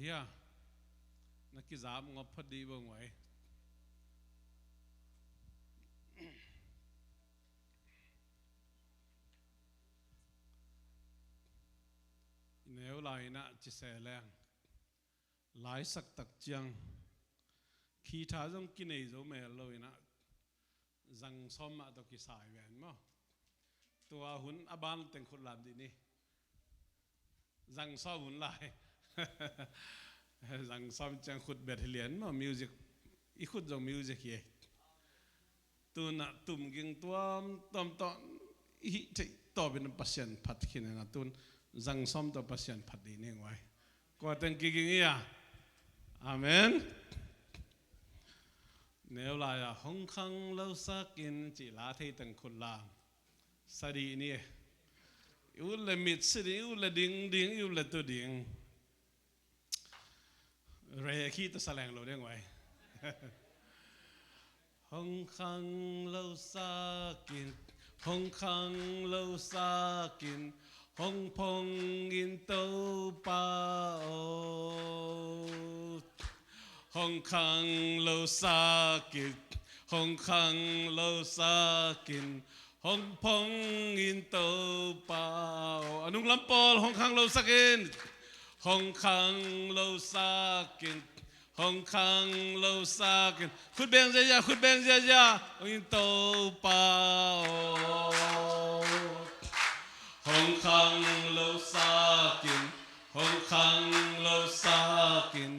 เฮียนักกีฬางบพอดีเบิ่งไว้แนวไหลนะจิเสแรงหลายสักตักจังขีท้าจงกินไอ้โจเมลเลยนะจังซ้อมมาตะกี้สายแหวนมั้งตัวหุ่นอบานแต่งคนหลับดีนี่จังซ้อมหุ่นลายจังซ้อมจังขุดเบ็ดเหรียญมั้งมิวสิกอีขุดจงมิวสิกเย่ตัวน่ะตุ่มกิงตัวต่ออีที่ต่อเป็นปัสยันพัดขึ้นนะตุนจังซ้อมต่อปัสยันพัดดีนี่ไว้ก็แต่งกิงเงี้ยอาเมนเนื้อลายห้องขังเราสักกินจิลาที่ตั้งคนลาสดีนี่อุลมิดสดีอุลดิ่งอุลตัวดิ่งเรียขี้ตัวแสลงเราได้ไว้ห้องขังเราสักกินห้องขังเราสักกินห้องพงอินโตปาโอห้องขังเราสักกินห้องขังเราสักกินห้องพงอินโตปาโออนุลัมปอลห้องขังเราสักกินห้องขังเราสักกินห้องขังเราสักกินขุดเบงเจียขุดเบงเจียอินโตปาโอห้องขังเราสักกินห้องขังเราสักกิน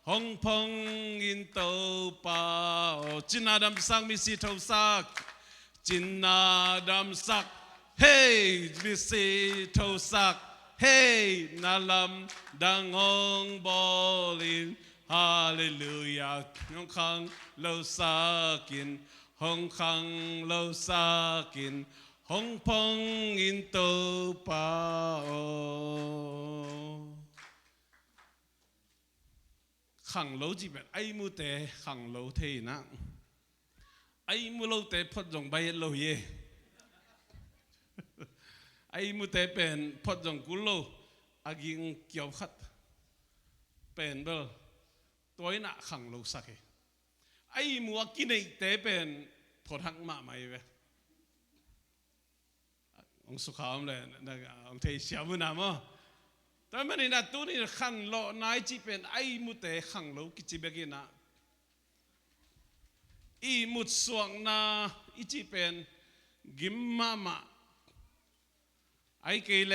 ห้องพงอินโตปาโอจินนาดำสักมิสิทอสักจินนาดำสักเฮ้มิสิทอสักเฮ้นาลัมดังองบอลินฮาเลลูยาห้องขังเราสักกินห้องขังเราสักกินห้องพงอินโตปาโอขังโลจีเป็นไอ้มูเตะขังโลเทนะไอ้มูโลเตะพอดจงใบโลเยไอ้มูเตะเป็นพอดจงกุโลอากิงเกี่ยวขัดเป็นเบลตัวนี้นะขังโลสักไอ้มูอากินไอเตะเป็นพอทักมาไม่เว้องสุขามเลยนะองเทเสียมุนามะแต่เมื่อนี้นะตัวนี้ขันโลนายจีเป็นไอ้มุเตขังโลกิจิเบกินะอีมุดสวงนาอีจีเป็นกิมมามะไอ้เกล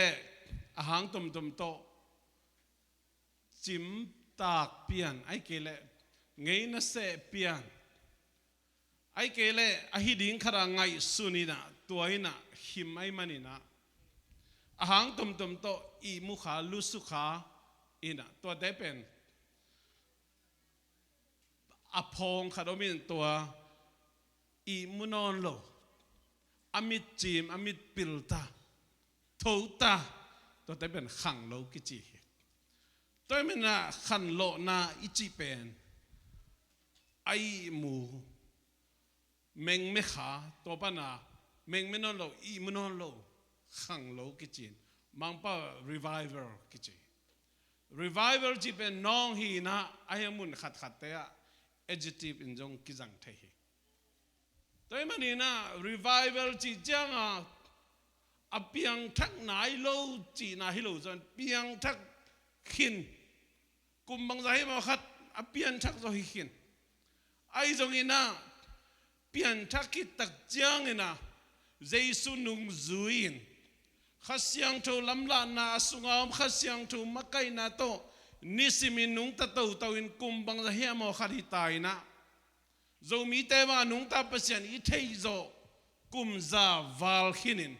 อาหางตุมโตจิมตากเปียนไอ้เกลไงนะเสเปียนไอ้เกลอหิดิงขรางไงสุนีนะตัวนี้นะหิมไอ้มันนี่นะอาหางตุมโตอีมุขาลุสุขาอินะตัวได้เป็นอภงขดมินตัวอีมุนอนโลอามิดจิมอามิดปิลตาโทตาตัวได้เป็นขังโลกิจิตัวมันนะขันโลนาอิจิเป็นไอมูเมงไม่ขาตัวปนาเมงไม่นอนโลอีมุนอนโลขังโลกิจินมังป้า revival กิจิ revival จีเป็นน้องฮีนะไอ้มุนขัดเตะ adjective อินจงกิจังเทฮีแต่มันนี่นะ revival จีจังอ่ะเปียงทักไหนโลจีน่าฮิโลจนเปียงทักขินกุมบังใจมาขัดอ่ะเปียงทักโซฮิขินไอ้จงอินะเปียงทักกิตักจังอินะเจสุนุงซุยนข้าเสียงทูลำลานาสุงามข้าเสียงทูมักไกนาโตนิสิมินุงตะโตตวินกุมบังจะเฮียมอขัดหิตายนะโจมีเตวานุงตาเปเซียนอิเทยโจกุมซาวาลขินิน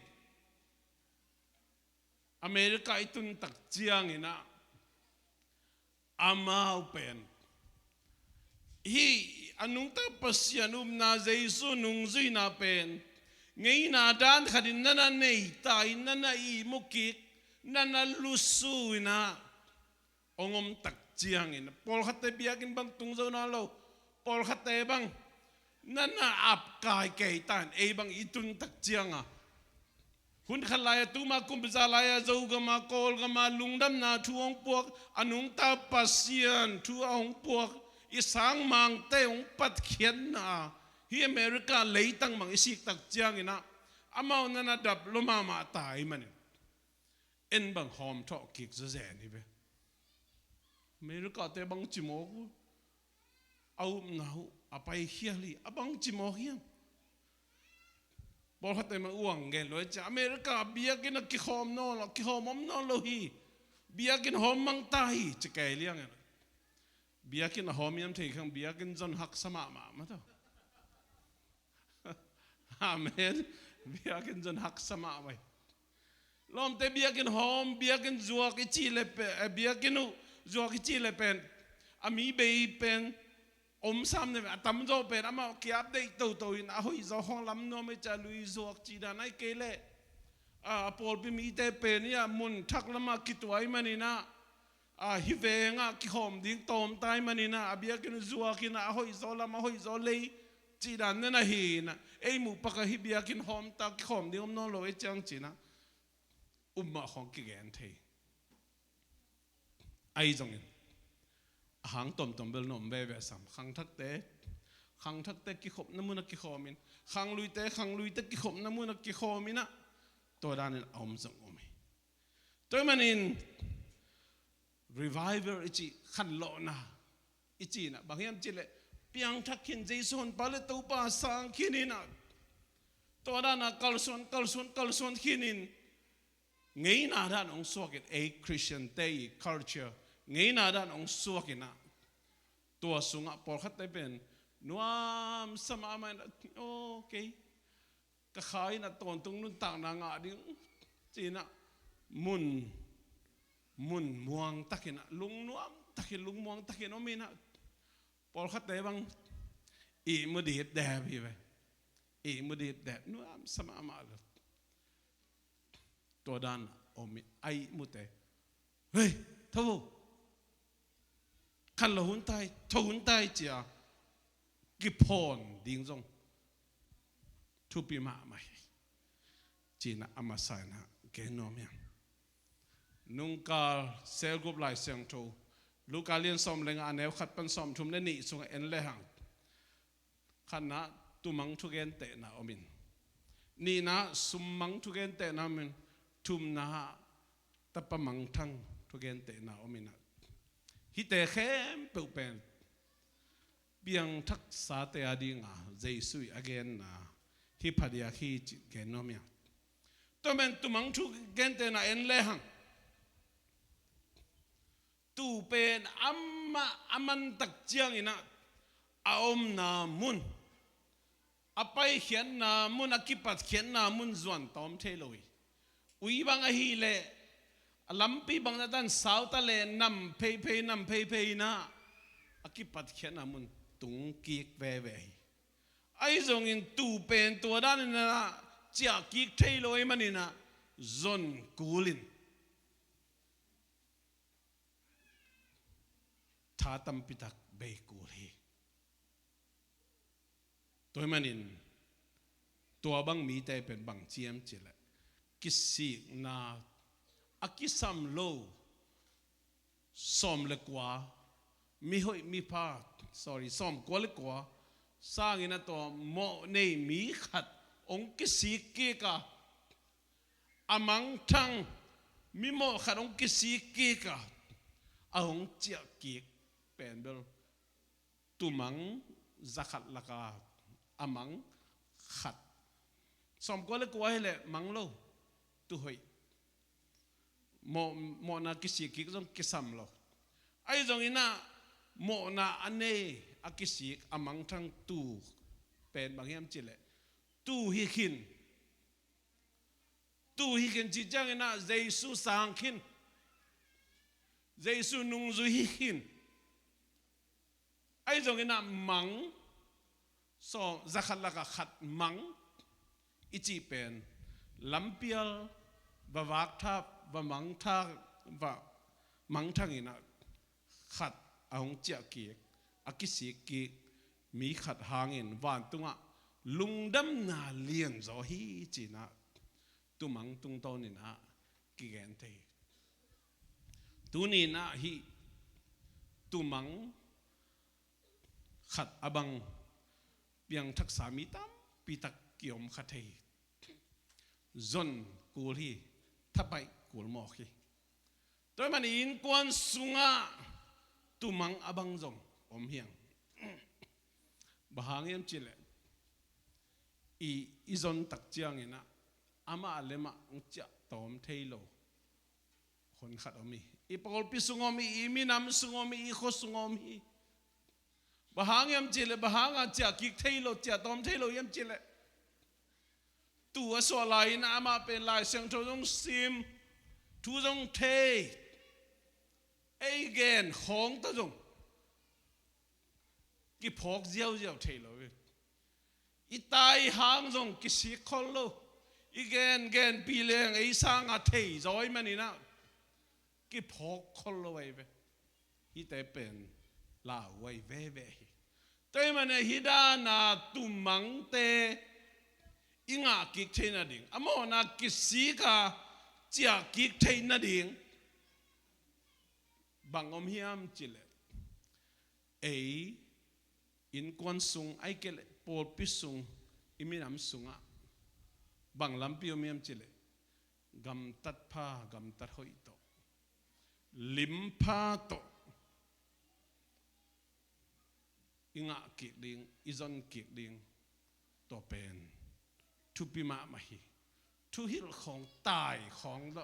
อเมริกาอิตุนตักเจียงอินะอามาอุเป็นฮีอนุงตาเปเซียนนาเจสุนุงซุยนาเป็นไงนาดานขัดินนั่นเนยตายนั่นอีมุกิกนั่นลุสุยนะองมตักเจียงอินะพอลขัดเตบียกินบังตุงเจ้านาโลพอลขัดเตบังนั่นอับกายเกยตันบังอิตุนตักเจียง hun khalaya tu ma kum bizalaya zo ga ma kol ga ma lungdam na thuong puak anung ta pasian thu ong puak isang mang te ong pat khian na hi America leitang mang isik tak chiang ina amau na na dap loma ma tai man en bang hom tho kik zo ze ni be America te bang chimo au nau apai hiali abang chimo hiam bol hat ma uang gen lo cha America biakin ki khom no lo ki khom om no lo hi biakin hom mang tai che kai liang biakin hom yam thei khang biakin zon hak sama ma to amen biakin zon hak sama mai lom te biakin hom biakin zuak chi le pe biakin zuak chi le pen ami be pen om sam ne tam zo pen ama ki update to in a hoi zo hong lam no me cha lui zuak chi da nai ke le a pol bi mi te pen ya mun thak lama ki tuai manina a hi venga ki hom ding tom tai manina biakin zuak ina a hoi zo lama hoi zo le chi dan na hi na ei mu pa ka hi biakin hom ta ki hom ding om no lo e chang chi na umma khong ki gen thei ai zong in hang tom tom bel nom be be sam khang thak te ki khop na mun ki khomin khang lui te ki khop na mun ki khomina to dan in om zong omi to manin revival ichi khan lo na ichi na bangyam chile piang thak khin jason pale to pa sang khinina to dan na kalson khinin ngei na dan ong soket a Christian day culture ngei na dan ong sokina tua sunga por khat te pen nuam sama man okay ka khai na ton tung nun tang na nga ding china mun muang takina lung nuam takin lung muang takin omina por khat te bang i mudit da bi be i mudit da nuam sama ma to dan omi ai mute hey thawu kan lo hun tai tho hun tai chia ki phon ding jong thu pi ma mai china amasana ke no mya nung ka sel group lai seng tho lukalian som lenga anew khat pan som thum ne ni sunga en le hang khana tumang thu gen te na omin ni na summang thu gen te na min thum na tapamang thang thu gen te na omina hi te khem pe pen piang thak sa te adi nga jesu again na hi phadia hi gen no mya to men tumang thu gen te na en le hang tu pen amma aman tak chiang ina aom na mun apai khian na mun akipat khian na mun zwan tom theloi ui bang a hi le lampi bang na dan sauta le nam pei na akipat khian na mun tung kik ve ai zong in tu pen tu dan na chia kik theloi manina zon kulin tha tam pitak be kul hi toy manin to bang mi te pen bang chiam chila kisi na akisam lo som le kwa mi hoi mi pa som kwa le kwa sang ina to mo nei mi khat ong kisi ke ka amang thang mi mo khat ong kisi ke ka ong chia ki pen bel tumang zakat laka amang khat som kwa le kwa hele mang lo tu hoi mo na kisi ki jong kisam lo ai jong ina mo na ane akisi amang thang tu pen bang yam chile tu hi khin chi jang ina jesu sang khin jesu nung zu hi khin ai jong ina mang so zakhala ka khat mang ichi pen lampial bawak thap ba mang tha ba mang thang ina khat ahong chia ki akisi ki mi khat hangin wan tunga lungdam na lian zo hi china tu mang tung to ni na ki gen te tu ni na hi tu mang khat abang piang thak sami tam pi tak kiom khathei zon kul hi thapai kul mo hi toy man in kwan sunga tu mang abang zong om hiang bahangem chile i zon tak chiang ina ama lema ngcha tom thailo khon khat omi i pol pi sungomi i minam sungomi i kho sungomi bahangem chile bahanga cha ki thailo cha tom thailo yam chile tu aso lai na ama pe lai sang tho jong sim thu jong thei again khong ta jong ki phok jiao jiao thailo i tai hang jong ki si khol lo igen gen pi leng ei sang a thei zoi manina ki phok khol lo wei ve hi te pen la wei ve ve toi mane hida na tu mang te inga ki thena ding amo na ki si ka chia ki thena ding bangom hiam chile ei in kon sung ai kele pol pisung iminam sunga bang lampi omiam chile gam tat pha gam tat hoi to lim pha to inga ki ding izon ki ding to pen thu pi ma hi thu hil khong tai khong do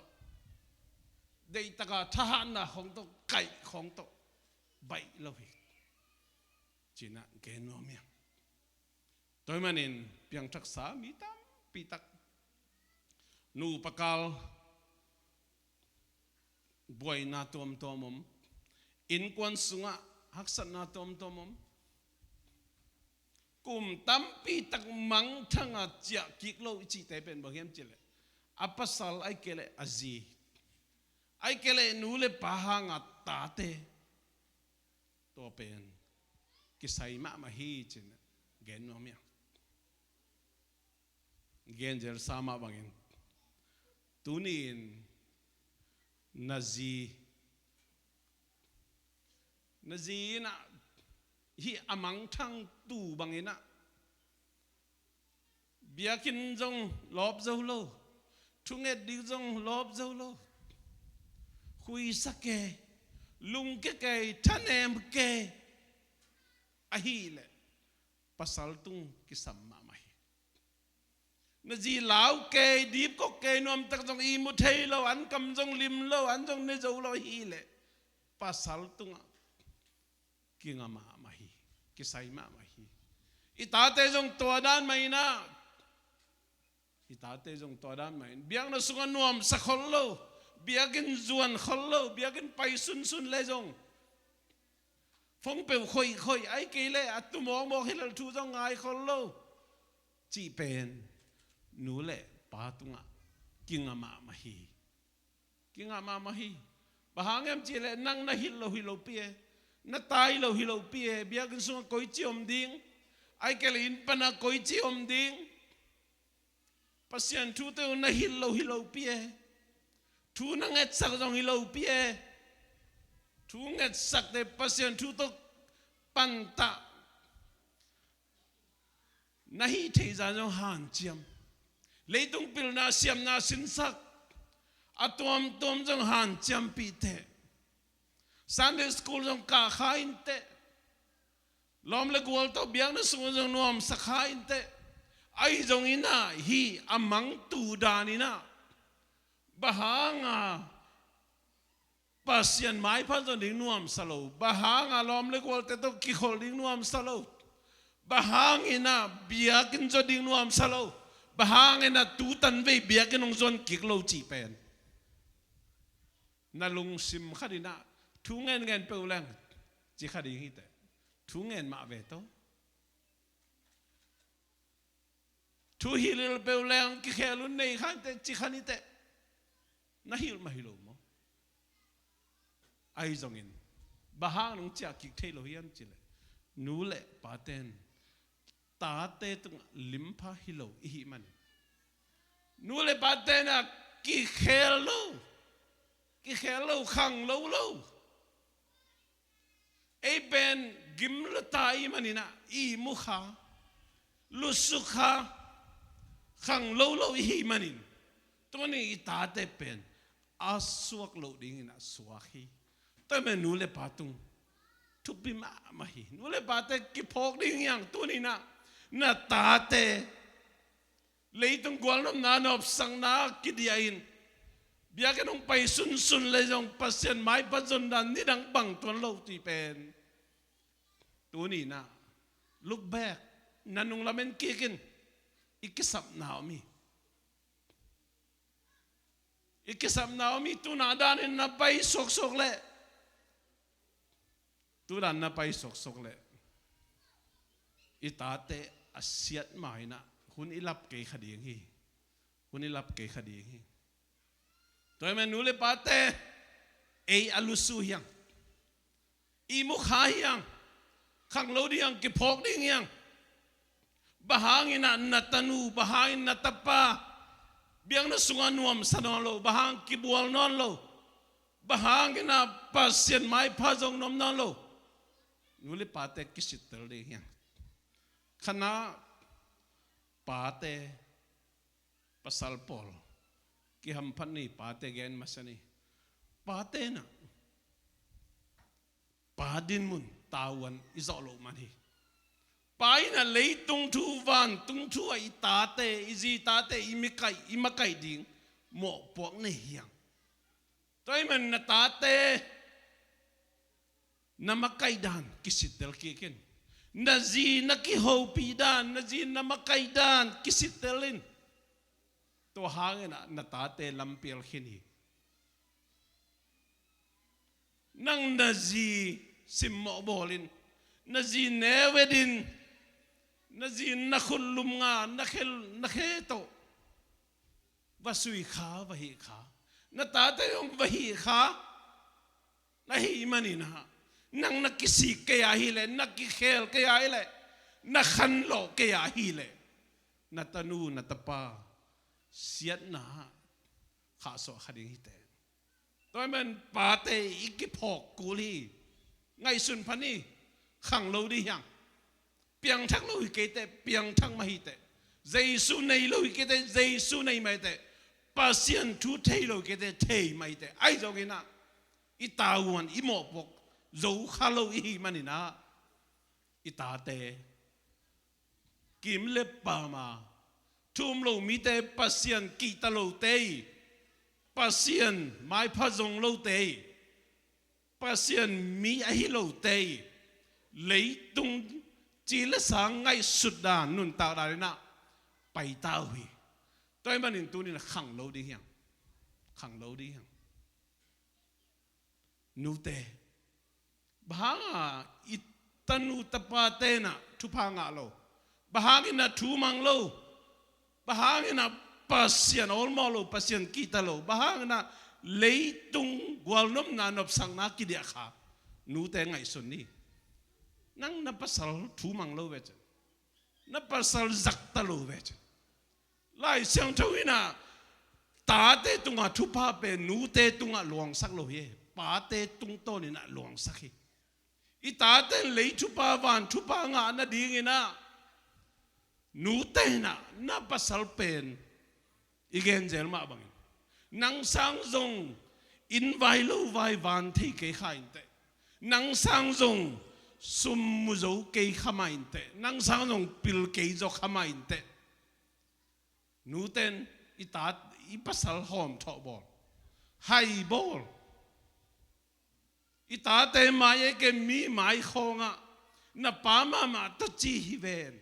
dei taka thahan na khong to kai khong to bai lo hi china genomia toy manin piang thak sa mi tam pi tak nu pakal boy na tom tomom in kwan sunga haksat na tom tomom kum tam pi tak mang thanga chia kik lo chi te pen bohem chile apasal ai kele azi ai kele nu le pahanga ta te to pen kisai ma ma hi chin gen no mia gen jer sama bangin tunin nazi na hi amang thang tu bangina biakin jong lob zo lo thunget di jong lob zo lo khui sake lung ke ke thanem ke ahile pasal tung kisam ma mai na ji lau ke dip ko ke nom tak jong i mu thei lo an kam jong lim lo an jong ne zo lo hi le pasal tung kinga ma mai kisai ma mai itate jong to dan mai na itate jong to dan mai biang na sunga nuam sa khol lo biakin zuan khol lo biakin pai sun sun le jong phong pe khoi ai ke le atu mo hilal thu jong ngai khol lo chi pen nu le pa tunga kinga ma ma hi bahangem chi le nang na hil lo pie na tai lo hilo pie biakin sunga koi chi om ding ai ke le in pana koi chi om ding pasien thu te na hilo pie thu na nget sak jong hilo pie thu nget sak de pasien thu to panta nahi thei za jong han chiam leitung pil na siam na sin sak atom tom jong han chiam pi te Sunday school jong ka khain te lom le gol to biang na sung jong nuam sa khain te ai jong ina hi amang tu danina bahanga pasien mai pha jong ding nuam salo bahanga lom le gol te to ki khol ding nuam salo bahangina biakin jo ding nuam salo bahangina tu tan ve biakin ong zon kik lo chi pen na lung sim khadina thu ngen pe ulang chi khadi hi te thu ngen ma ve to thu hilil pe ulang ki khelun nei khan te chi khani te na hil ma hilo mo ai zongin bahang nong cha ki thelo hiam chile nu le paten ta te tung limpha hilo hi man นูเลยปาเตนะกิเคลโลขังโลไอเป็นกิมลตายมันนี่นะอีมุขาลุสุขาขังโลอีมันนี่ตัวนี้อีตาเตเป็นอาสวกโลดิ้งนะสวาฮีแต่เมื่อนูเลยปาตุงทุบบิมาฮีนูเลยปาเตกิพอกดิ้งยังตัวนี้นะตาเตเลยต้องกวนน้ำนานอบสังนากิดยาอินเบียกันลงไปสุนเลยจงปัสเซียนไม้ปัจจุบันนี่ดังบังตัวโลกที่เป็นตัวนี้นะลูกแบกนันนุงละเมนกี้กินอีกสับหนาวมีอีกสับหนาวมีตัวนาดานินนับไปสกเลยตัวนั้นนับไปสกเลยอิตาเตอเสียดหมายนะคุณอิลับเกยขดีอย่างนี้คุณอิลับเกยขดีอย่างนี้ตัวมันนูเลยปาเตเออลุสุยังอีมุขายังขังโลดียังกิพอกดียังbahangin na tanu bahangin na tapa biang na sunganuam sanon lo bahang kibual non lo bahangin na pasien mai pazong nom non lo nuli pate kisitel de yang kana pate pasal pol ki hampan ni pate gen masani pate na padin mun tawan izolo mani pai na lei tung thu van tung thu ai ta te izi ta te imakai ding mo pok ne hiang toi man na ta te na makai dan kisitel kikin na zi na ki hopi dan na zi na makai dan kisitelin to hangin na ta te lampil khini nang na zi simmo bolin na zi newedin nazin nakhulum nga nakheto vasui kha vahi kha natata yung vahi kha nahi manina nang nakisi kaya hile nakikhel kaya hile nakhanlo kaya hile natanu natapa siat na kha so khading hite toy man pate ikipok kuli ngai sun phani khang lo di yang piang thang lo hikete piang thang mahite Jesu nei lo hikete Jesu nei maite pasien thu thei lo hikete thei maite ai zo gina itawan imo pok zo khalo hi manina itate kim le pa ma thum lo mi te pasien ki ta lo te pasien mai pha zong lo te pasien mi a hi lo te lấy tung chỉ là sáng ngày sụt đàn nôn tạo đà na bay tao hì tôi mà nhìn tu ni là khẳng lâu đi hiang nu te bahang itanu tapate na thupanga lo bahang na thu mang lo bahang na pasien olmo lo pasien kita lo bahang na lấy tung gwal nom na nop sang na ki dia kha nu te ngai sun ni nang na pasal thu mang lo vechen na pasal zakta lo vechen lai siang thawina ta te tunga thu pa pe nu te tunga luang sak lo ye pa te tung to ni na luang sak hi i ta te lei thu pa van thu pa nga na ding ina nu te na pasal pen igen zel ma bang nang sang zong in vai lo vai van thei ke khain te nang sang zong sum muzo ke khamain te nang sang zong pil ke zo khamain te nu ten itat ipasal hom tho bol hai bol itate mai ke mi mai khonga na pa ma to chi hi ven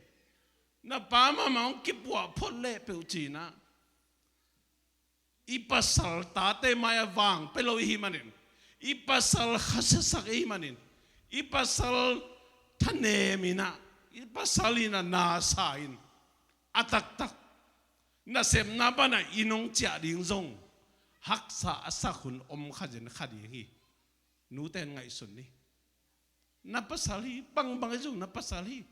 na pa ma ki pua phol le pe chi na ipasal tate mai wang pe lo hi manin ipasal khasasak hi manin ipasal thane mina ipasalina na sain atak tak na sem na bana inong chia ding zong hak sa asakun om khajen khadi hi nu ten ngai sun ni na pasali bang zong na pasali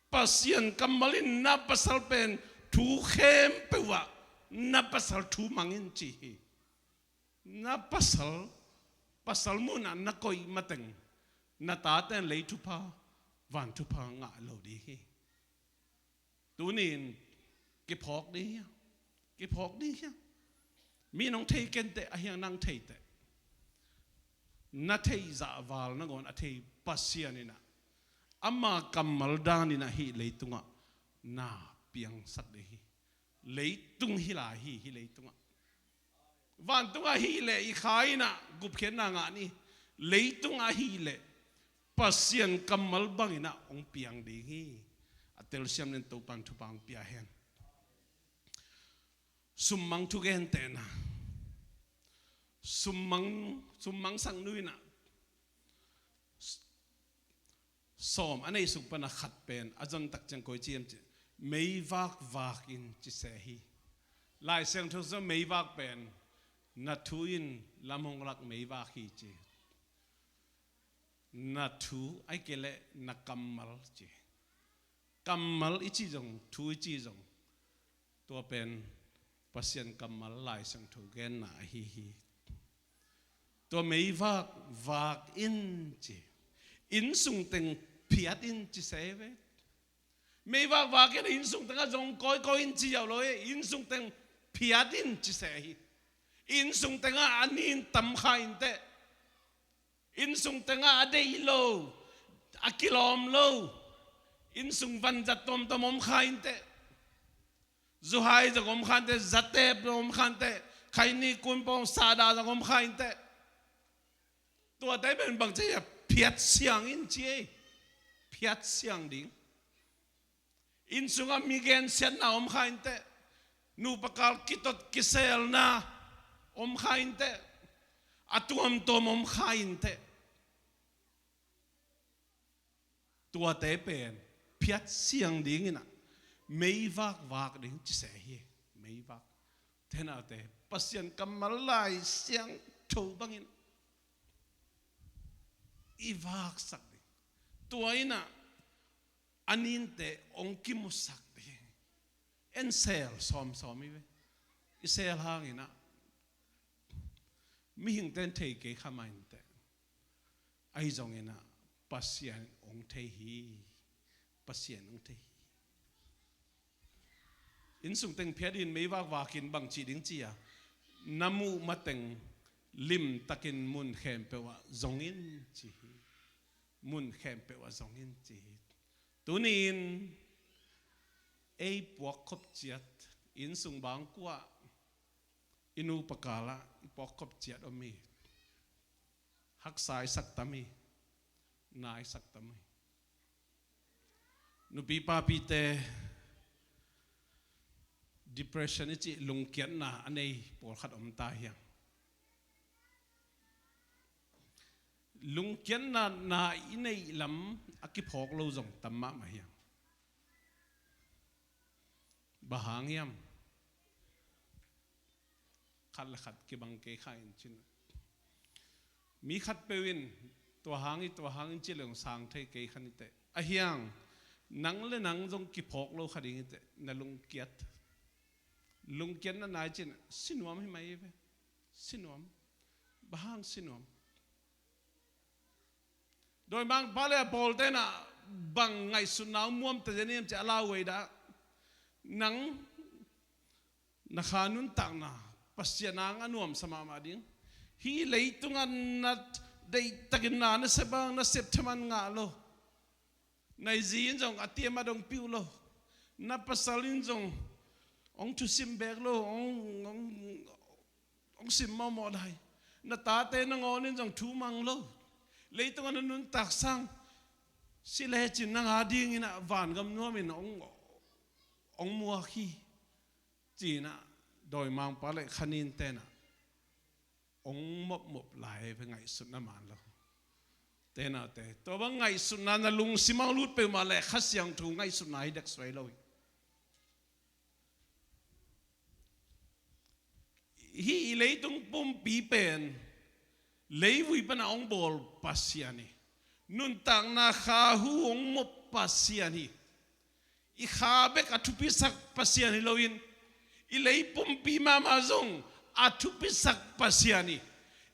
pasien kamalin na pasal pen thu khem pewa na pasal thu mangin chi hi na pasal muna na koi mateng na ta ten lei thu pa van thu pa nga lo di hi tu nin cái phok đi mi nong thei ken te a hiang nang thei te na thei za wal na gon a thei pasian ina ama kamal dan ina hi leitunga na piang sak de hi leitung hi la hi leitunga van tunga hi le i khai na gup khen na nga ni leitunga hi le pasian kamal bang ina ong piang de hi atel siam nen to pan thu pang pia hen summang thu gen te na summang sang nui na som anei suk pana khat pen ajon tak chang koi chiam chi mei vak in chi se hi lai seng thu so mei vak pen na thu in lamong rak mei vak hi chi na thu ai kele na kamal chi kamal ichi jong thu ichi jong to pen pasien kamal lai sang thu gen na hi to mei vak in chi in sung teng phiat in chi se ve mei vak in in sung teng a jong koi in chi yaw lo in sung teng phiat in chi se hi in sung teng a anin tam kha in te in sung teng a dei lo a kilom lo in sung van jat tom om kha in te zuhai za om khan te zatep om khan te khaini kun pong sada za om kha in te tua tai ben bang che phiat siang in chi phiat siang ding in sunga migen set na om khain te nu pakal kitot kisel na om khain te atuam tom om khain te tua te pen phiat siang ding ina mei vak ding chi se hi mei vak thena te pasien kamal lai siang tho bangin ivak sak de tuaina anin te ongki musak de en sel som mi ve isel hangina mi hing ten thei ke khamain te ai jong ina pasien ong thei hi pasien ong thei in sung teng phiadin mei wakin bang chi ding chi a namu mateng lim takin mun khem pewa zongin chi mun khem pewa zongin chi tunin ei puak khop chiat in sung bang kwa inu pakala ipok khop chiat omi hak sai sak tami nai sak tami nu pi pa pi te depression chi lungkian na anei por khat om ta hiang lungkian na inei lam akiphok lo jong tamma ma hiang bahang yam khat ki bang ke kha in chin mi khat pewin to hang chi leng sang thei ke khan te a hiang nang le nang jong ki phok lo khading te na lungkian na nai chin sinuam hi mai ve sinuam bahang sinuam doi bang pale bol te na bang ngai sunau muam te jenim cha la wei da nang na khanun tak na pasianang anuam sama ma ding hi leitungan na dei takin na na sebang na septaman nga lo nai zin jong atiam adong piu lo na pasalin jong ong tu sim bek lo ong sim mo dai na ta te na ngonin jong thu mang lo leitungan nun tak sang sile chin nang ading ina van gam nuamin ong mua khi china doi mang pale khanin te na ong mop lai ve ngai sun na man lo te na te to bang ngai sun na lung simang lut pe ma le khasyang thu ngai sun nai dak swai lo hi leitung pum pi pen leivui pana ong bol pasiani nun tang na kha hu ong mop pasiani i kha bek athupi sak pasiani loin ilay pumpi mama zong atupisak pasiani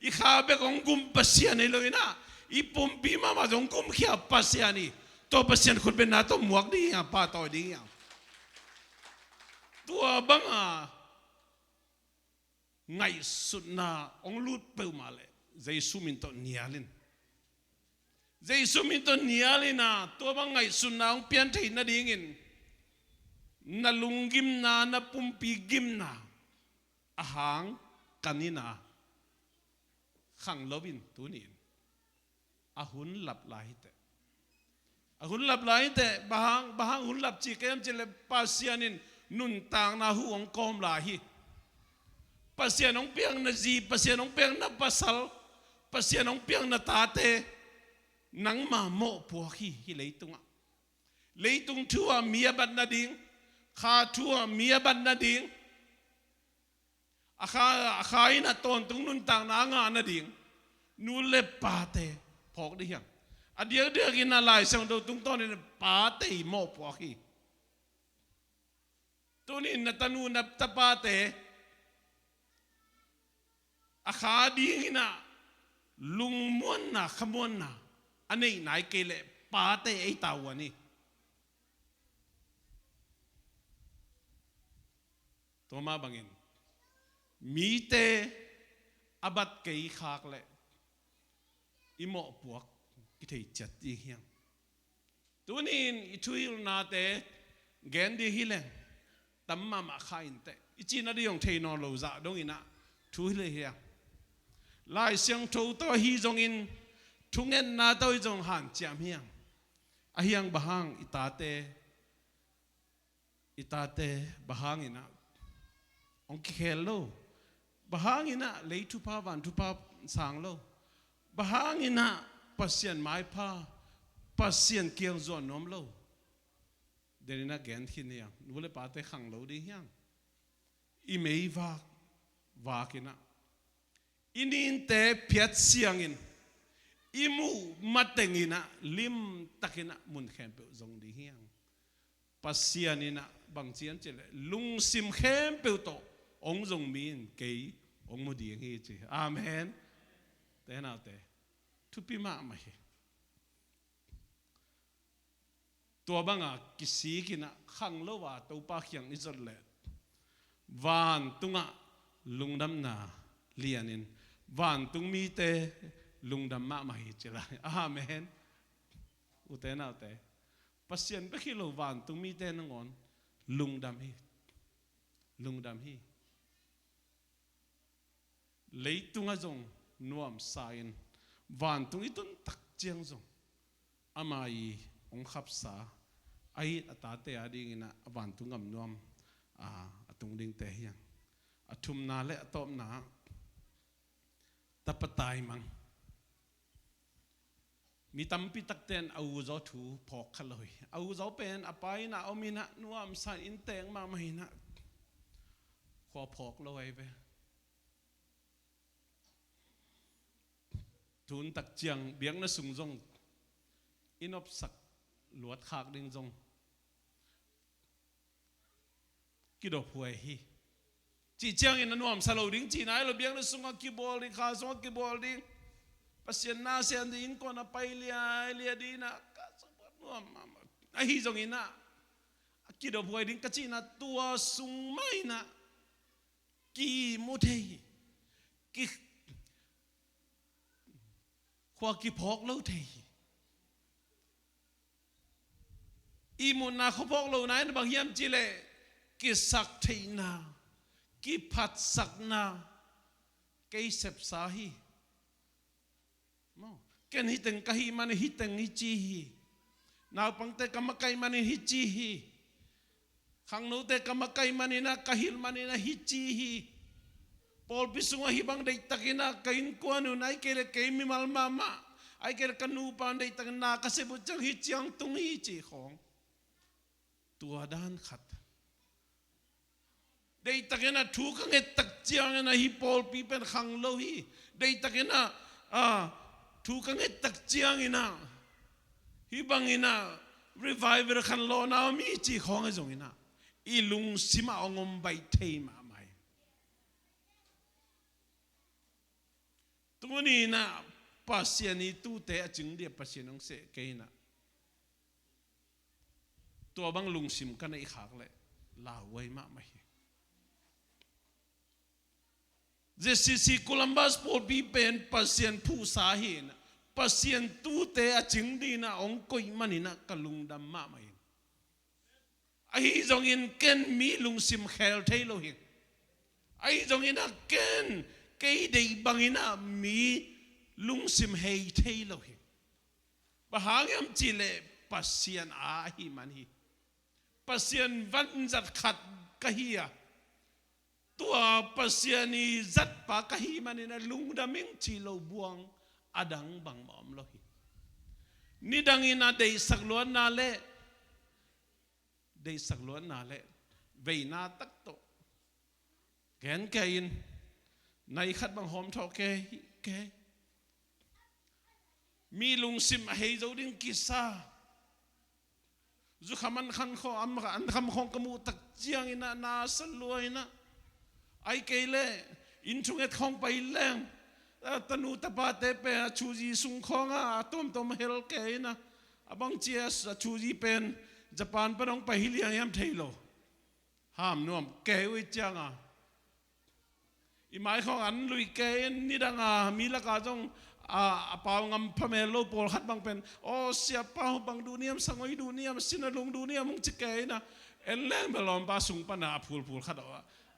ikhabe kong gum pasiani loina ipumpi mama zong gum khia pasiani to pasian khut ben na to muak di ya pa to di ya tua banga ngai sutna ong lut pe male Jesu min to nialin Jesu min to nialina tua bang ngai sutna ong pian thei na dingin na lunggim na pumpigim na ahang kanina khang lovin tunin ahun lap lai te ahun lap lai te bahang hun lap chi kem chile pasianin nun tang na hu ong kom la hi pasian ong piang na ji pasian ong piang na pasal pasian ong piang na tate nang ma mo po hi leitung thua mia ban na ding kha thua mia ban na ding akha ina ton tung nun tang na nga na ding nu le pate phok di hiang adia dia kina lai sang do tung ton ni pate mo po hi tunin na tanu na tapate akha ding ina lungmon na khamon na anei nai kele pate ai tawani toma bangin mite abat kei khak le imo puak ki thei chat ti hiang tunin ithuil na te gen di hileng tamma ma khain te ichina di yong thei no lo za dong ina thu le hiang lai siang tho to hi jong in thungen na to jong han cham hiang a hiang bahang itate bahang ina ong khel lo bahang ina leitu pa van tu pa sang lo bahang ina pasien mai pa pasien kiang zon nom lo derina gen thin yang nule pa te khang lo di hiang I mei va kina inin te phiat siangin imu matengina lim takina mun khempe zong di hiang pasianina bangchian chele lung sim khempe to ong zong min kei ong mo di ngi chi amen te na te thupi ma ma he to banga kisi kina khang lo wa to pa khiang izol le van tunga lungdam na lianin van tung mi te lungdam ma ma hi chela amen u te na te pasien pe khilo van tung mi te nangon lungdam hi leitunga zong nuam sain van tung itun tak chiang zong amai ong khap sa ai atate ading ina van tungam nuam atung ding te hiang athum na le atom na tapatai mang mi tampi takten au zo thu phok khaloi au zo pen apai na omina nuam sa in teng ma mahina kho phok loi ve thun tak chiang biang na sung zong inop sak luat khak ding zong kido huai hi chi chiang in nuam salo ding chi nai lo biang na sung ki bol ding kha sung ki bol ding pasien na sian din ko na pai lia dina ka sabat nuam a hi zong ina kido huai ding ka chi na tua sung mai na ki mo thei ki khoa ki phok lo thei imun na kho phok lo nai na bang hiam chi le ki sak thei na ki phat sak na kei sep sa hi mo ken hi teng ka hi man hi teng hi chi hi naw pang te kamakai man hi chi hi khang no te kamakai man na kahil man na hi chi hi pol pisunga hi bang dei takina kain ko anu nai kele ke mi mal mama ai kele kanu pan dei tak na ka se bu chang hi chiang tung hi chi khong tua dan khat dei takena thu ka nge tak chiang na hi pol pi pen khang lo hi dei takena thu ka nge tak chiang ina hi bang ina revival khan lo na mi chi khong a jong ina ilung sima ongom bai thei ma mai tuni na pasien itu te aching dia pasien ang se keina tua bang lung sim kana I khak le lawai ma mai JCC Columbus Paul bi pen pasien phu sa hin pasien tu te aching di na ong koi manina kalung dam ma mai ai jong in ken mi lung sim khel thei lo hi ai jong in a ken ke dei bangina mi lung sim hei thei lo hi bahang yam chile pasien a hi man hi pasien van zat khat ka hi tua pasiani zat pa kahi manina lung daming chilo buang adang bang mom lohi nidangina dei sakluan na le veina tak to gen kain nai khat bang hom tho ke mi lung sim hei zo ding kisa zu khaman khan kho am an kham khong kamu tak chiang ina na saluina ai kele in chunget khong pai leng tanu tapa te pe chuji sung khonga tom hel ke na abang chias chuji pen Japan panong pahili yam thailo ham nom ke wi changa I mai khong an lui ke ni danga mi la ka jong a pau ngam phamelo pol khat bang pen o sia pau bang duniam sangoi duniam sinalung duniam mung chike na en leng belom ba sung pana phul khat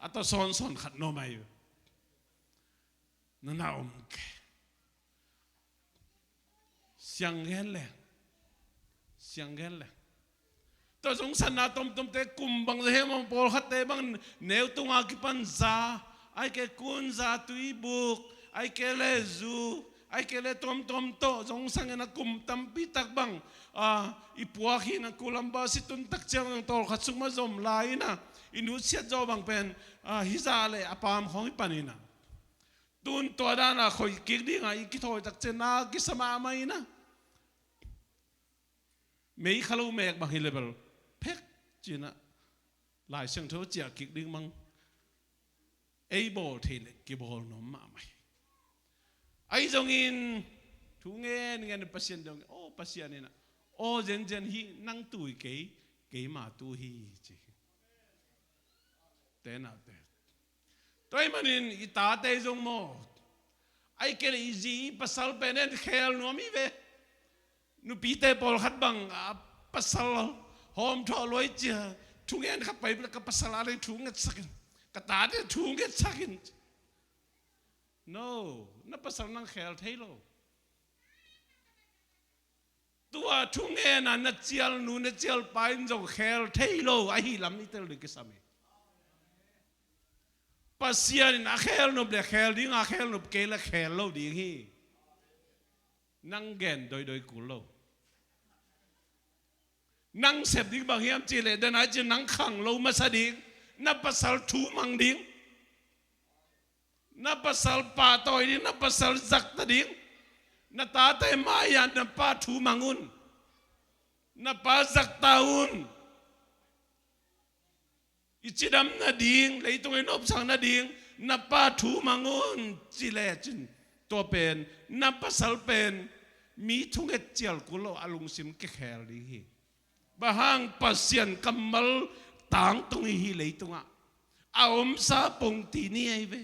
atau son khat no mai na ke siang gen le to jong sana tom te kum bang he mong pol khat te bang neu tunga ki pan za ai ke kun za tui buk ai ke le zu ai ke le tom to jong sang na kum tam pi tak bang ipuak hi na kulamba situn tak chang tol khat sung ma zom lai na inu siat zo bang pen hizale apam khong panina tun to da na khoi ki ding ai ki thoi tak chena ki sama mai na mei khalo mek bang hi level phek china lai sang tho chia ki ding mang able thile ki bol no ma mai ai jong in thu ngen pasien dong o pasien ina o jen hi nang tui ke ma tu hi chi te na te toi manin ita te jong mo ai ke easy pasal penen khel no mi ve nu pi te pol khat bang pasal hom tho loi chia thu ngen khat pai ka pasal ale thu nget sakin ka ta de thu nget sakin no na pasal nang khel thailo tua thu ngen na chial nu na chial pain jong khel thailo ai lam ni tel de ke same pasian in akhel no ble khel ding akhel no ke la khel lo ding hi nang gen doi ku lo nang sep ding bang hiam chi le dan ai chi nang khang lo ma sa ding na pasal thu mang ding na pasal pa toy ding na pasal zak ta ding na ta te ma ya na pa thu mangun na pa zak taun ichidam na ding leitung inop sang na ding na pa thu mangun chile chin to pen na pasal pen mi thunget chial kulo alung sim ke khel di hi bahang pasien kamal tang tung hi leitunga aom sa pong ti ni ai ve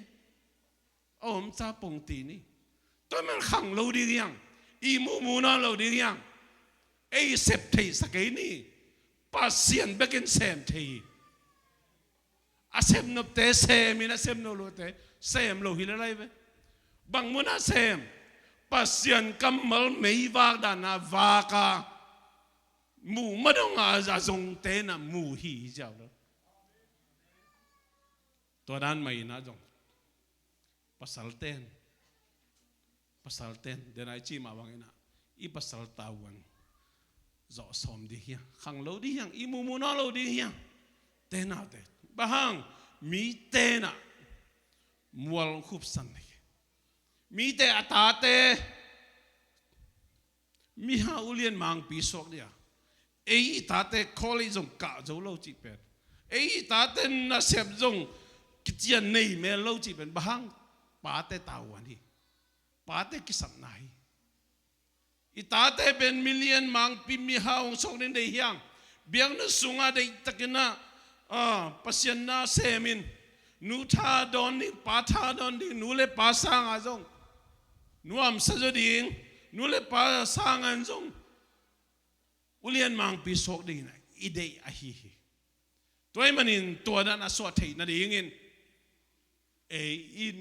om sa pong ti ni to man khang lo di yang I mu na lo di yang ei sep thei sakai ni pasien beken sem thei asem no te sem ina sem no lo te sem lo hilalai ve bang muna sem pasien kamal mei wa dana wa ka mu madong a zong te na mu hi jao lo to dan mai na jong pasal ten den ai chi ma wang ina I pasal tawan zo som di hiang khang lo di hiang I mu na lo di hiang te na te bahang mi te na mual khup san mi te atate mi ha ulien mang pi sok dia ei tate kholi jong ka zo lo chi pet ấy ta tên là xếp dùng cái chuyện này mẹ lâu chỉ bên bang ba tê tàu anh đi ba tê cái sắm này ita tê bên million mang pin mi hao sok nên đây hiang biang nó sunga đây takina pasien na semin nu tha don ni pa tha don đi nu le pa sang à zong nu am sa zo ding nu le pa sang an zong ulian mang pi sok đi này ide a hi toy manin tua na so thei na ding in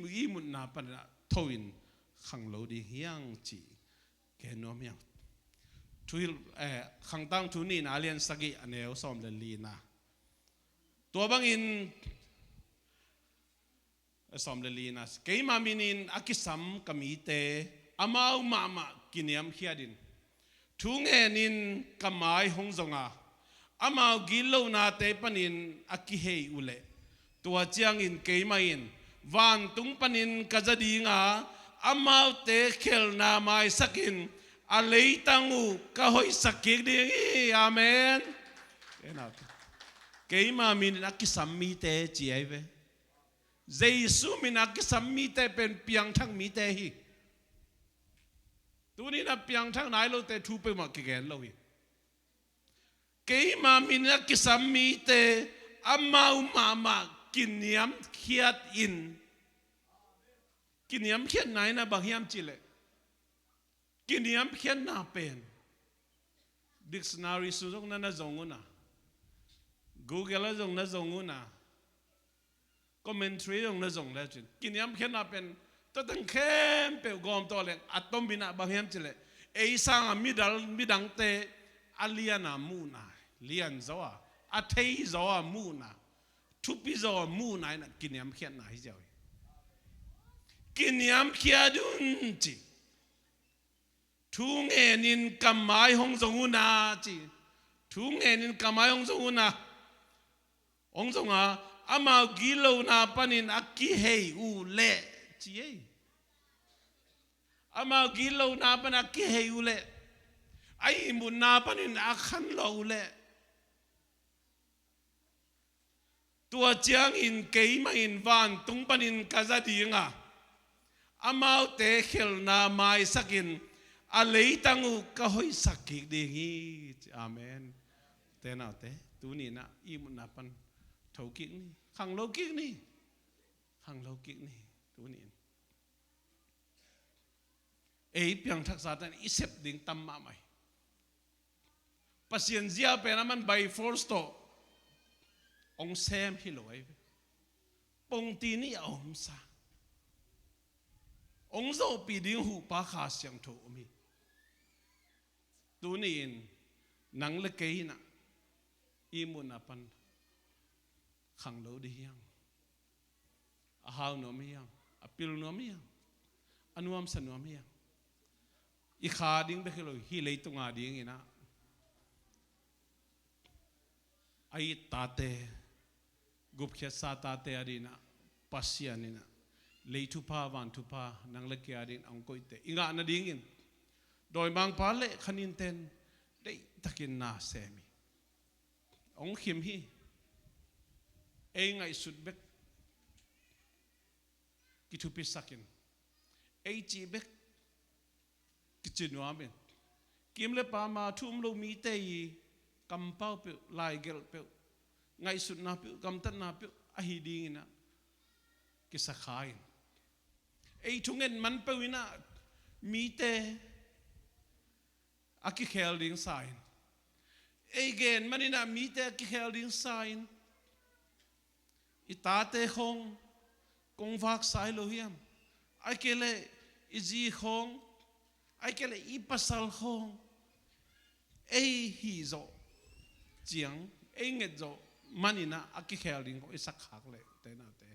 i mun na pa na thoin khang lo đi hiang chi ke no miang tuil khang tang tu ni na lian sagi aneu som le li na tua bang in som le li na ke ma minin akisam kamite amau mama kiniam hiadin thu nge nin kamai hong zonga amau gilo na te panin akihei ule tua chiang in ke ma in van tung panin kazadi nga amau te khel na mai sakin alei tangu ka hoi sakik ding amen ke ma min akisam mi te chi ai ve Jesu min akisam mi te pen piang thang mi te hi tu ni na piang thang nai lo te thu pe ma ki gen lo hi ke ma min akisam mi te amau mama kiniam khiat in kiniam khiat nai na bang hiam chi le kiniam khiat na pen dictionary su jong na zong na Google jong na zong na commentary jong na zong la chin kiniam khiat na pen to tang khem pe gom to le atom bina bang hiam chi le e sang mi dang te aliana mu na lian zawa a thei zawa mu na thupi zawa mu na na kiniam khiat na hi jaw kiniam khiat dun chi thu nghe nin kamai hong zong na chi thu nghe nin kamai hong zong na ong zong a ama gilo na panin aki hei u le chi ei ama gilo na pan aki hei u le ai mun na panin akhan lo le tua chiang in kei ma in van tung panin kazadi nga amau te khel na mai sakin alei tangu ka hoi sakik dingi amen te nào te tu ni na i mun na pan thau ki ni khang lo ki ni tu ni ei piang thak sa tan isep ding tam ma mai pasien zia pe na man by force to ong sem hi loi pong ti ni om sa ong zo pi ding hu pa kha siang tho mi tu ni in nang le kei na i mun apan khang lo di yang a hau no mi yang a pil no mi yang anuam san no mi yang i kha ding be khelo hi lei tunga ding ina ai tate gup khya sa tate arina pasianina lei thu pa van thu pa nang le kya din ang koi te inga na ding in doi mang pa le khanin ten dei takin na semi ong khim hi ei ngai sut bek ki thu pi sakin ei chi bek ki chinwa ben kim le pa ma thum lo mi te yi kam pau pe lai gel pe ngai sut na pe kam tan na pe a hi ding ina ki sa khain ei thungen man pe wina mi te aki khel ding sign again manina mi te aki khel ding sign itate khong kong vak sai lo hiam ai kele izi khong ai kele i pasal khong ei hi zo chiang ei nget zo manina aki khel ding ko isak khak le te na te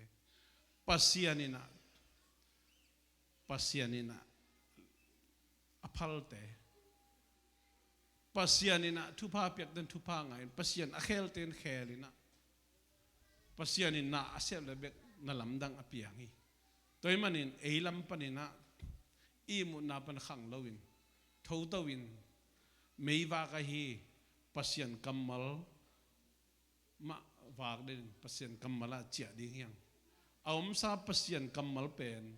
pasianina aphal te pasianina thupa pek den thupa ngai pasian akhel ten khelina pasianina asel lebek na lamdang apiangi toy manin eilam panina i mu na pan khang lowin tho tawin meiwa ka hi pasian kamal ma vạc đến pasien kammala chia đi hiang aom sa pasien kammal pen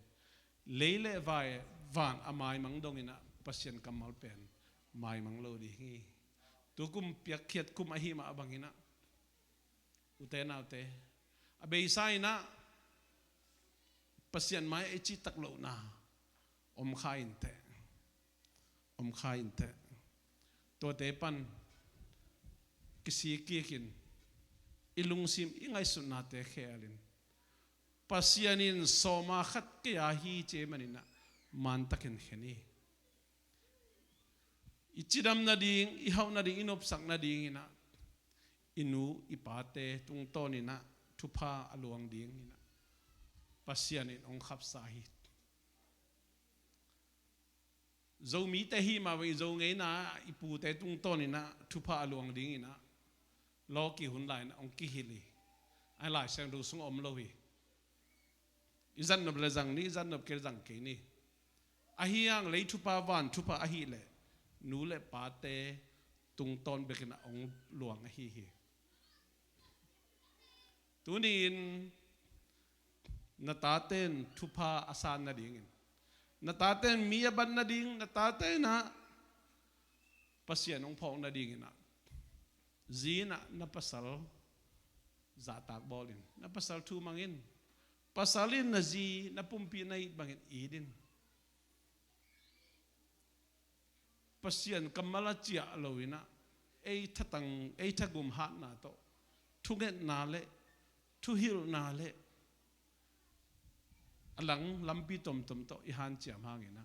leile vai van amai mang dong ina pasien kammal pen mai mang lo di hi tu kum piak khiat kum ahi ma abang ina ute na ute abe sai na pasien mai echi tak lo na om khain te to te pan kisi kikin ilung sim ingai sunna te khelin pasianin soma khat kya hi che manina man takin kheni ichidam na ding ihaw na ding inop sak na ding ina inu ipate tung tonina thupa aluang ding ina pasianin ong khap sahi zo mi te hi ma we zo ngei na ipu te tung tonina thupa aluang ding ina lo ki hun lai na ong ki hili ai lai sang du sung om lo hi izan nob le jang ni izan nob ker jang ke ni ahiang lei thupa van thupa ahi le nu le pa te tung ton bekin ong luang hi tunin nataten thupa asan na ding nataten miya ban na ding nataten na pasien ong phong na ding na zina na pasal zatak bolin na pasal tu mangin pasalin na zi na pumpi na bangin idin pasien kamala chia loina ei thatang ei thagum hat na to thuget na le thu hil na le alang lampi tom tom to i han chiam hangina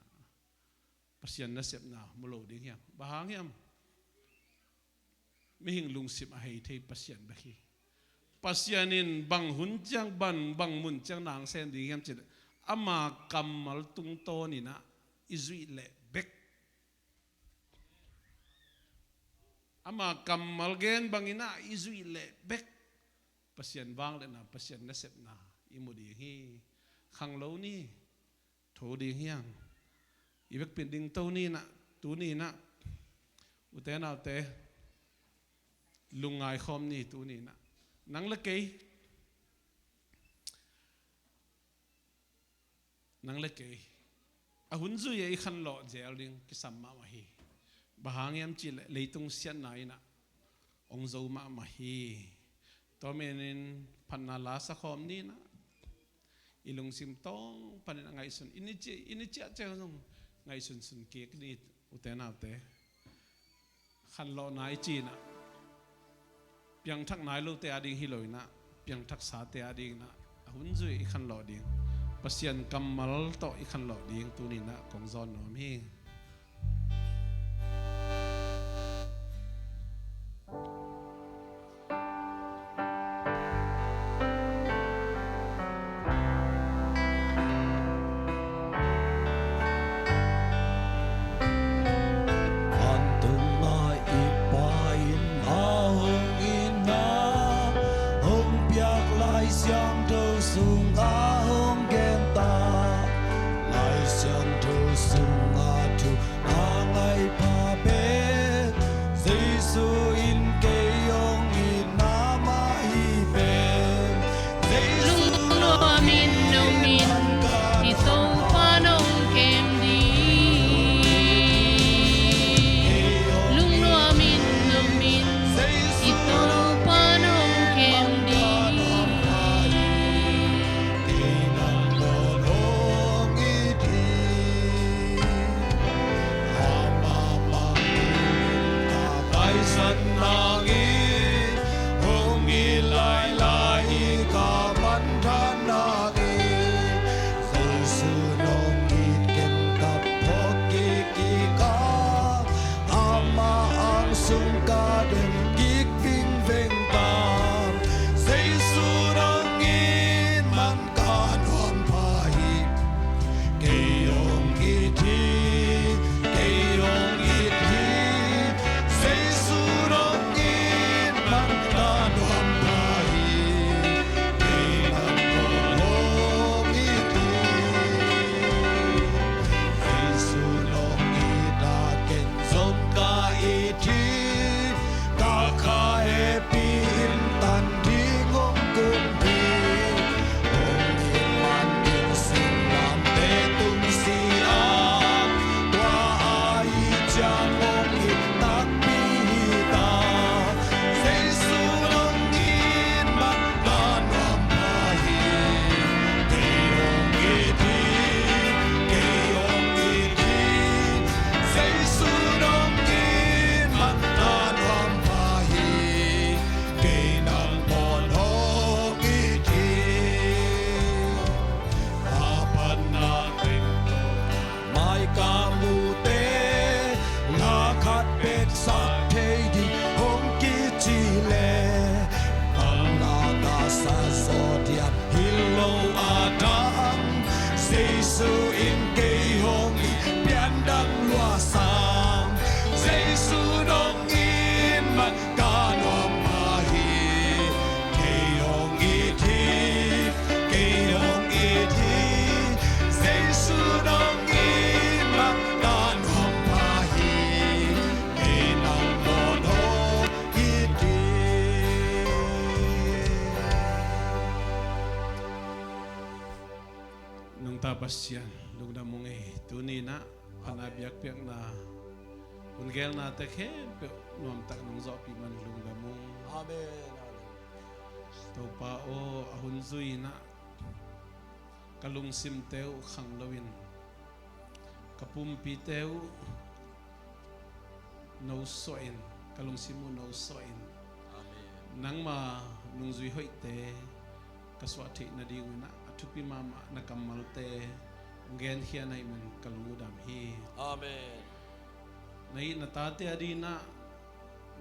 pasien na sep na mulo ding hiam bahang hiam mi hing lung sim a hei thei pasien ba khi pasianin bang hun chang bang mun chang nang sen ding hiam chit ama kamal tung to ni na izui le bek ama kamal gen bangina izui le bek pasien wang le na pasien na sep na imudi hi khang lo ni tho ding hiang ibek pin ding to ni na tu ni na ute na te lungai khom ni tu ni na nang le ke a hun zu ye khan lo jel ding ki sam ma ma hi bahang yam chi leitung sian nai na ong zo ma ma hi to menin phanna la sa khom ni na ilung sim tong panin ngai sun ini cha cha nong ngai sun ke ni uten te khan lo nai chi na piang thak nai lo te ading hi loi na piang thak sa te ading na hun zu i khan lo ding pasien kamal to i khan lo ding tu ni na kong zon nom hi sung a hong gen ta lai xiang thu sung a Giêsu in cây hồng biến đăng loa sang Giêsu đông in mặt ca nom ma hi cây hồng y thi Giêsu đông in mặt ca nom ma hi cây nang mon ho y thi nung tapos yan nung namong tunina panabiyak piyak na ungel na tekhe nuam tak nung zopi man lung namong Amen. to pa o ahun zui na kalung sim teu khang lawin kapum pi teu no soin kalung simu no soin nang ma nung zui hoi te kaswati na dinguna atupi mama nakamal te ngen hian ai man kalungudam hi Amen. nai natate adina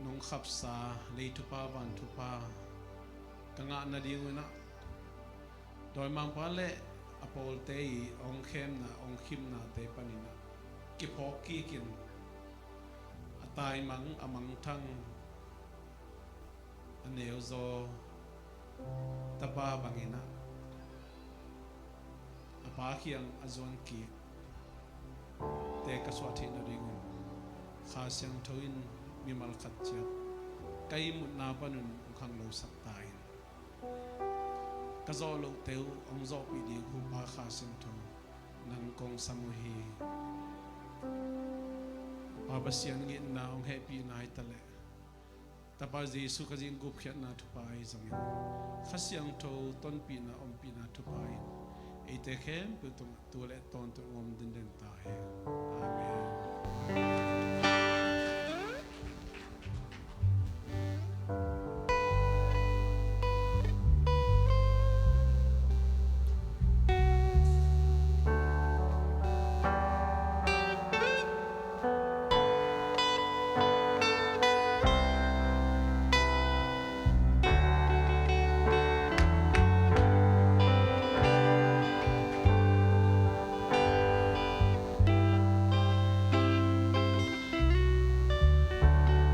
nung khapsa leitupa van tupa kanga na dinguna doi mang pale apol te ong khem na ong khim na te panina ki phoki kin atai mang amang thang aneu zo tapa bangina apa khiang azon ki te kaswati na ringun khasyang thoin mimal khatcha kai mun na panun khang lo sak tain kazo lo teu ong zo pi di hu pa khasyang tho nang kong samuhi abasian ngi na ong happy nai tale tapa Jesu ka jing gup khiat na thupai zangin khasyang tho ton pi na om pi na thupai ite khem pu tu le ton tu om din den ta he amen